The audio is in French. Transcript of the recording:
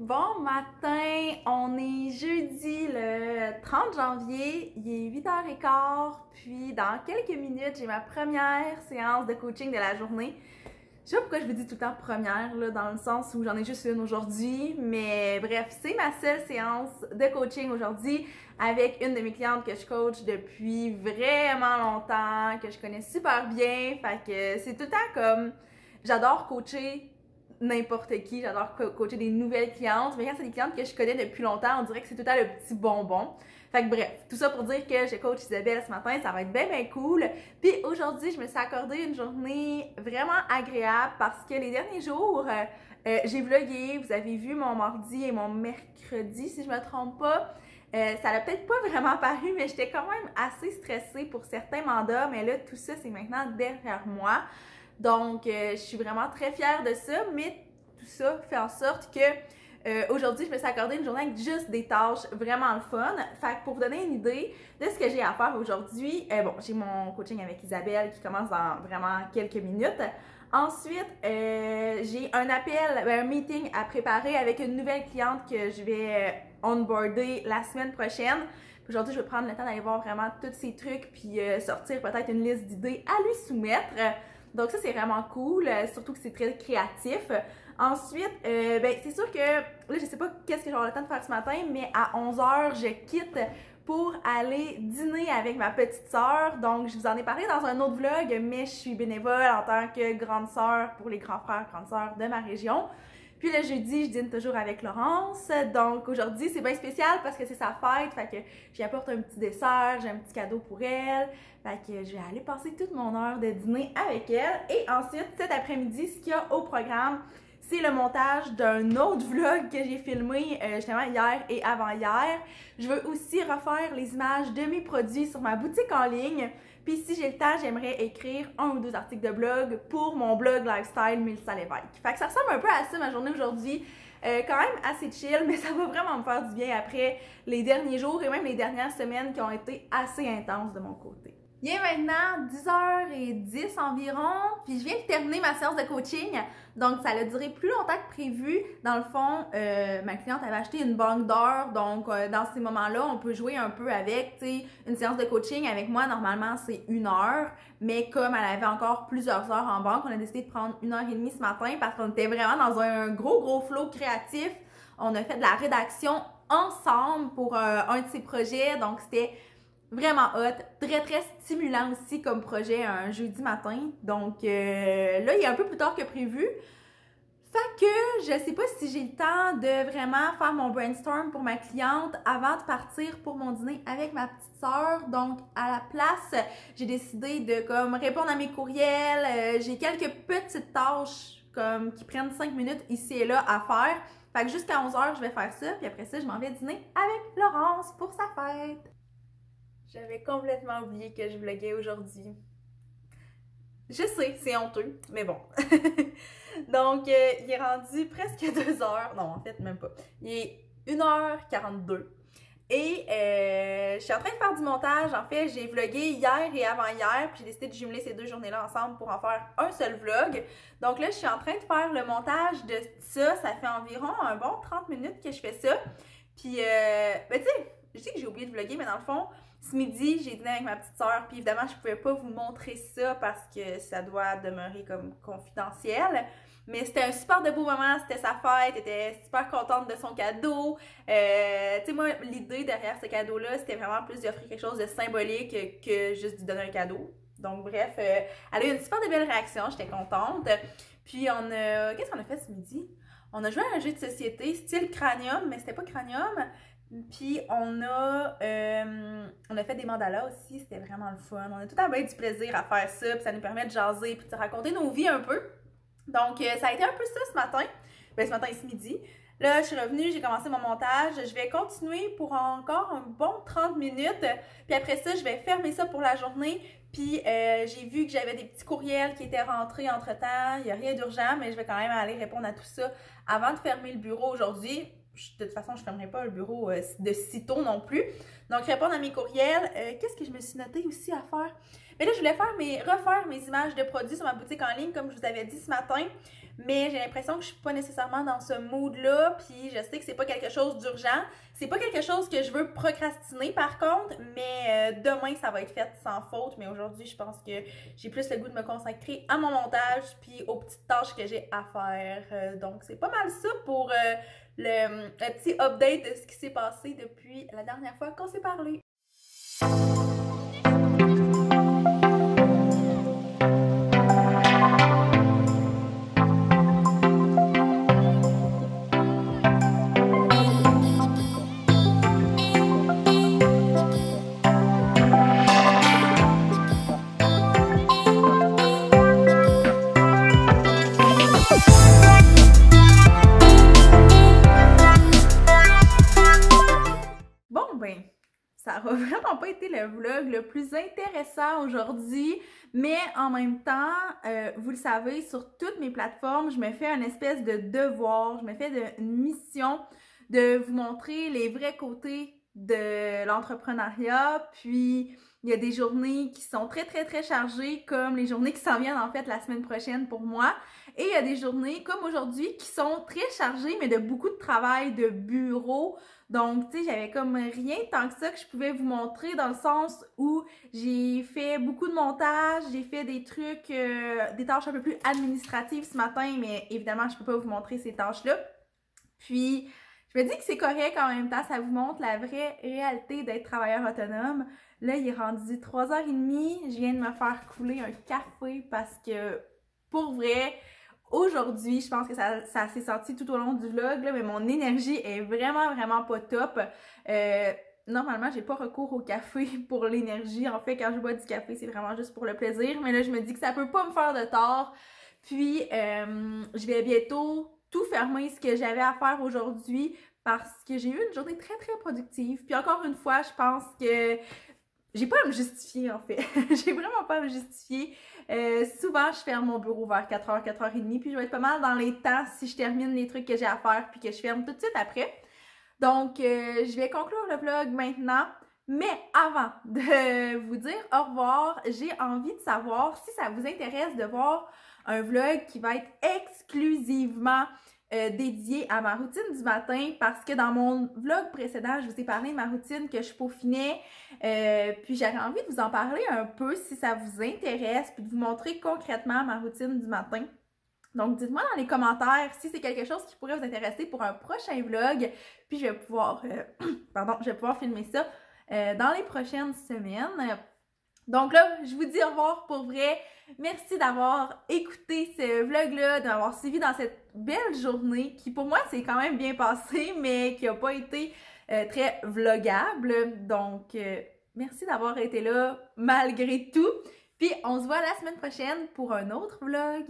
Bon matin, on est jeudi le 30 janvier, il est 8h15, puis dans quelques minutes, j'ai ma première séance de coaching de la journée. Je sais pas pourquoi je vous dis tout le temps première, là, dans le sens où j'en ai juste une aujourd'hui, mais bref, c'est ma seule séance de coaching aujourd'hui avec une de mes clientes que je coach depuis vraiment longtemps, que je connais super bien, fait que c'est tout le temps comme, j'adore coacher n'importe qui, j'adore coacher des nouvelles clientes, mais quand c'est des clientes que je connais depuis longtemps, on dirait que c'est tout le temps le petit bonbon. Fait que bref, tout ça pour dire que je coach Isabelle ce matin, ça va être bien cool. Puis aujourd'hui, je me suis accordé une journée vraiment agréable parce que les derniers jours, j'ai vlogué, vous avez vu mon mardi et mon mercredi, si je me trompe pas. Ça n'a peut-être pas vraiment paru, mais j'étais quand même assez stressée pour certains mandats, mais là, tout ça, c'est maintenant derrière moi. Donc, je suis vraiment très fière de ça, mais tout ça fait en sorte que aujourd'hui, je me suis accordé une journée avec juste des tâches vraiment le fun. Fait que pour vous donner une idée de ce que j'ai à faire aujourd'hui, bon, j'ai mon coaching avec Isabelle qui commence dans vraiment quelques minutes. Ensuite, j'ai un appel, un meeting à préparer avec une nouvelle cliente que je vais onboarder la semaine prochaine. Aujourd'hui, je vais prendre le temps d'aller voir vraiment tous ces trucs puis sortir peut-être une liste d'idées à lui soumettre. Donc ça, c'est vraiment cool, surtout que c'est très créatif. Ensuite, ben, c'est sûr que, là, je sais pas qu'est-ce que j'aurai le temps de faire ce matin, mais à 11h, je quitte pour aller dîner avec ma petite sœur. Donc, je vous en ai parlé dans un autre vlog, mais je suis bénévole en tant que grande sœur pour les grands frères, grandes sœurs de ma région. Puis le jeudi, je dîne toujours avec Laurence. Donc aujourd'hui, c'est bien spécial parce que c'est sa fête. Fait que j'y apporte un petit dessert, j'ai un petit cadeau pour elle. Fait que je vais aller passer toute mon heure de dîner avec elle. Et ensuite, cet après-midi, ce qu'il y a au programme, c'est le montage d'un autre vlog que j'ai filmé justement hier et avant-hier. Je veux aussi refaire les images de mes produits sur ma boutique en ligne. Puis si j'ai le temps, j'aimerais écrire 1 ou 2 articles de blog pour mon blog Lifestyle Mélissa Lévesque. Fait que ça ressemble un peu à ça ma journée aujourd'hui. Quand même assez chill, mais ça va vraiment me faire du bien après les derniers jours et même les dernières semaines qui ont été assez intenses de mon côté. Il est maintenant 10h10 environ, puis je viens de terminer ma séance de coaching, donc ça a duré plus longtemps que prévu. Dans le fond, ma cliente avait acheté une banque d'heures, donc dans ces moments-là, on peut jouer un peu avec, tu sais, une séance de coaching avec moi, normalement c'est 1 heure, mais comme elle avait encore plusieurs heures en banque, on a décidé de prendre 1h30 ce matin parce qu'on était vraiment dans un gros flow créatif. On a fait de la rédaction ensemble pour un de ses projets, donc c'était vraiment hot, très stimulant aussi comme projet un jeudi matin. Donc là, il est un peu plus tard que prévu. Fait que je sais pas si j'ai le temps de vraiment faire mon brainstorm pour ma cliente avant de partir pour mon dîner avec ma petite sœur. Donc à la place, j'ai décidé de comme répondre à mes courriels. J'ai quelques petites tâches comme qui prennent 5 minutes ici et là à faire. Fait que jusqu'à 11h, je vais faire ça. Puis après ça, je m'en vais dîner avec Laurence pour sa fête. J'avais complètement oublié que je vloguais aujourd'hui. Je sais, c'est honteux, mais bon. Donc, il est rendu presque 2h. Non, en fait, même pas. Il est 1h42. Et je suis en train de faire du montage. En fait, j'ai vlogué hier et avant-hier, puis j'ai décidé de jumeler ces 2 journées-là ensemble pour en faire un seul vlog. Donc là, je suis en train de faire le montage de ça. Ça fait environ un bon 30 minutes que je fais ça. Puis, ben tu sais, je dis que j'ai oublié de vlogger, mais dans le fond, ce midi, j'ai dîné avec ma petite sœur, puis évidemment, je pouvais pas vous montrer ça parce que ça doit demeurer comme confidentiel. Mais c'était un super de beau moment, c'était sa fête, elle était super contente de son cadeau. Tu sais, moi, l'idée derrière ce cadeau-là, c'était vraiment plus d'offrir quelque chose de symbolique que juste lui donner un cadeau. Donc bref, elle a eu une super de belle réaction, j'étais contente. Puis on a... Qu'est-ce qu'on a fait ce midi? On a joué à un jeu de société style Cranium, mais c'était pas Cranium. Puis on a fait des mandalas aussi, c'était vraiment le fun. On a tout à fait du plaisir à faire ça, puis ça nous permet de jaser, puis de raconter nos vies un peu. Donc ça a été un peu ça ce matin, ben ce matin et ce midi. Là, je suis revenue, j'ai commencé mon montage. Je vais continuer pour encore un bon 30 minutes. Puis après ça, je vais fermer ça pour la journée. Puis j'ai vu que j'avais des petits courriels qui étaient rentrés entre-temps. Il n'y a rien d'urgent, mais je vais quand même aller répondre à tout ça avant de fermer le bureau aujourd'hui. De toute façon, je ne fermerai pas le bureau de sitôt non plus. Donc, répondre à mes courriels. Qu'est-ce que je me suis noté aussi à faire? Mais là, je voulais refaire mes images de produits sur ma boutique en ligne, comme je vous avais dit ce matin. Mais j'ai l'impression que je suis pas nécessairement dans ce mood-là, puis je sais que c'est pas quelque chose d'urgent. C'est pas quelque chose que je veux procrastiner par contre, mais demain ça va être fait sans faute. Mais aujourd'hui, je pense que j'ai plus le goût de me consacrer à mon montage puis aux petites tâches que j'ai à faire. Donc c'est pas mal ça pour le petit update de ce qui s'est passé depuis la dernière fois qu'on s'est parlé. Ça n'a vraiment pas été le vlog le plus intéressant aujourd'hui, mais en même temps, vous le savez, sur toutes mes plateformes, je me fais une espèce de devoir, je me fais une mission de vous montrer les vrais côtés de l'entrepreneuriat. Puis, il y a des journées qui sont très, très, très chargées, comme les journées qui s'en viennent en fait la semaine prochaine pour moi. Et il y a des journées comme aujourd'hui qui sont très chargées, mais de beaucoup de travail, de bureau. Donc, tu sais, j'avais comme rien tant que ça que je pouvais vous montrer dans le sens où j'ai fait beaucoup de montage, j'ai fait des trucs, des tâches un peu plus administratives ce matin, mais évidemment, je peux pas vous montrer ces tâches-là. Puis, je me dis que c'est correct en même temps, ça vous montre la vraie réalité d'être travailleur autonome. Là, il est rendu 3h30, je viens de me faire couler un café parce que, pour vrai, aujourd'hui, je pense que ça s'est senti tout au long du vlog, là, mais mon énergie est vraiment pas top. Normalement, j'ai pas recours au café pour l'énergie. En fait, quand je bois du café, c'est vraiment juste pour le plaisir. Mais là, je me dis que ça peut pas me faire de tort. Puis, je vais bientôt tout fermer ce que j'avais à faire aujourd'hui parce que j'ai eu une journée très productive. Puis encore une fois, je pense que j'ai pas à me justifier en fait. J'ai vraiment pas à me justifier. Souvent, je ferme mon bureau vers 4h, 4h30, puis je vais être pas mal dans les temps si je termine les trucs que j'ai à faire puis que je ferme tout de suite après. Donc, je vais conclure le vlog maintenant. Mais avant de vous dire au revoir, j'ai envie de savoir si ça vous intéresse de voir un vlog qui va être exclusivement dédié à ma routine du matin parce que dans mon vlog précédent, je vous ai parlé de ma routine que je peaufinais, puis j'avais envie de vous en parler un peu si ça vous intéresse, puis de vous montrer concrètement ma routine du matin. Donc, dites-moi dans les commentaires si c'est quelque chose qui pourrait vous intéresser pour un prochain vlog, puis je vais pouvoir, je vais pouvoir filmer ça dans les prochaines semaines. Donc là, je vous dis au revoir pour vrai. Merci d'avoir écouté ce vlog-là, de m'avoir suivi dans cette belle journée qui, pour moi, s'est quand même bien passée, mais qui n'a pas été très vlogable. Donc, merci d'avoir été là malgré tout. Puis, on se voit la semaine prochaine pour un autre vlog.